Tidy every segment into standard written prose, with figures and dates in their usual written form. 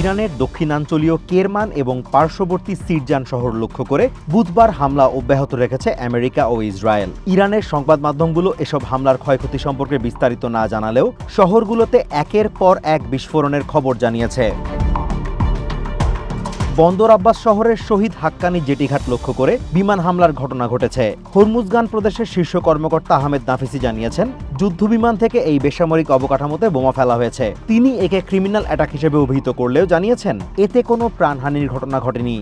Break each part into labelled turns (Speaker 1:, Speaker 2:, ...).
Speaker 1: ইরানের দক্ষিণাঞ্চলীয় কেরমান এবং পার্শ্ববর্তী সিরজান শহর লক্ষ্য করে বুধবার হামলা অব্যাহত রেখেছে আমেরিকা ও ইসরায়েল। ইরানের সংবাদ মাধ্যমগুলো এসব হামলার ক্ষয়ক্ষতি সম্পর্কে বিস্তারিত না জানালেও শহরগুলোতে একের পর এক বিস্ফোরণের খবর জানিয়েছে। বন্দর আব্বাস শহরের শহীদ হাক্কানি জেটিঘাট লক্ষ্য করে বিমান হামলার ঘটনা ঘটেছে। হরমুজগান প্রদেশের শীর্ষ কর্মকর্তা আহমেদ নাফিসি জানিয়েছেন, যুদ্ধবিমান থেকে এই বেসামরিক অবকাঠামোতে বোমা ফেলা হয়েছে। তিনি একে ক্রিমিনাল অ্যাটাক হিসেবে অভিহিত করলেও জানিয়েছেন এতে কোনো প্রাণহানির ঘটনা ঘটেনি।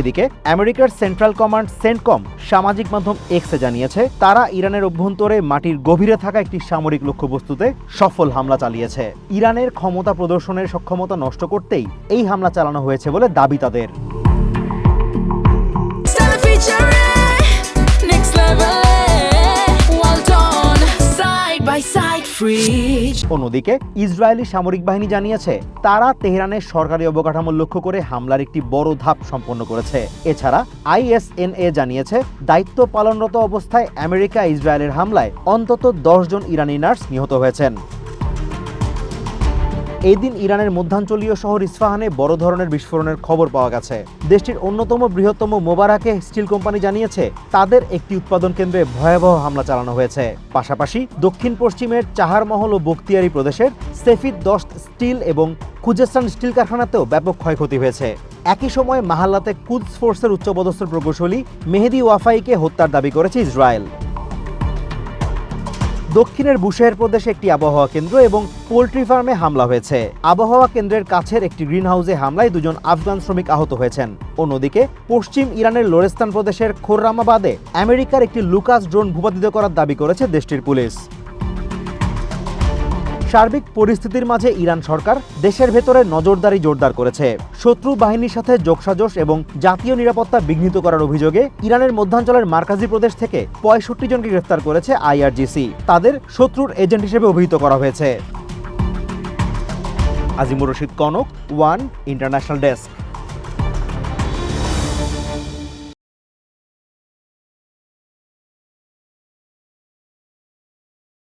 Speaker 1: এদিকে আমেরিকার সেন্ট্রাল কমান্ড সেন্টকম সামাজিক মাধ্যম এক্সে জানিয়েছে, তারা ইরানের অভ্যন্তরে মাটির গভীরে থাকা একটি সামরিক লক্ষ্যবস্তুতে সফল হামলা চালিয়েছে। ইরানের ক্ষমতা প্রদর্শনের সক্ষমতা নষ্ট করতেই এই হামলা চালানো হয়েছে বলে দাবি তাদের। অন্যদিকে ইসরায়েলি সামরিক বাহিনী জানিয়েছে, তারা তেহরানের সরকারি অবকাঠামো লক্ষ্য করে হামলার একটি বড় ধাপ সম্পন্ন করেছে। এছাড়া ISNA জানিয়েছে, দায়িত্ব পালনরত অবস্থায় আমেরিকা ইসরায়েলের হামলায় অন্তত 10 জন ইরানি নার্স নিহত হয়েছেন। এই দিন ইরানের মধ্যাঞ্চলীয় শহর ইস্পাহানে বড় ধরনের বিস্ফোরণের খবর পাওয়া গেছে। দেশটির অন্যতম বৃহত্তম মোবারাকে স্টিল কোম্পানি জানিয়েছে, তাদের একটি উৎপাদন কেন্দ্রে ভয়াবহ হামলা চালানো হয়েছে। পাশাপাশি দক্ষিণ পশ্চিমের চাহারমহল ও বখতিয়ারি প্রদেশের সেফিদ দস্ত স্টিল এবং খুজেস্তান স্টিল কারখানাতেও ব্যাপক ক্ষয়ক্ষতি হয়েছে। একই সময় মাহাল্লাতে কুদস ফোর্সের উচ্চপদস্থ প্রকৌশলী মেহেদি ওয়াফাইকে হত্যার দাবি করেছে ইসরায়েল। দক্ষিণের বুশেহের প্রদেশে একটি আবহাওয়া কেন্দ্র এবং পোল্ট্রি ফার্মে হামলা হয়েছে। আবহাওয়া কেন্দ্রের কাছের একটি গ্রিন হাউসে হামলায় 2 জন আফগান শ্রমিক আহত হয়েছেন। অন্যদিকে পশ্চিম ইরানের লোরেস্তান প্রদেশের খোররামাবাদে আমেরিকার একটি লুকাস ড্রোন ভূপাতিত করার দাবি করেছে দেশটির পুলিশ। সার্বিক পরিস্থিতির মাঝে ইরান সরকার দেশের ভেতরে নজরদারি জোরদার করেছে। শত্রু বাহিনীর সাথে যোগসাজশ এবং জাতীয় নিরাপত্তা বিঘ্নিত করার অভিযোগে ইরানের মধ্যাঞ্চলের মার্কাজি প্রদেশ থেকে 65 জনকে গ্রেফতার করেছে IRGC। তাদের শত্রুর এজেন্ট হিসেবে অভিহিত করা হয়েছে। Azimur Rashid Kanak, one international desk.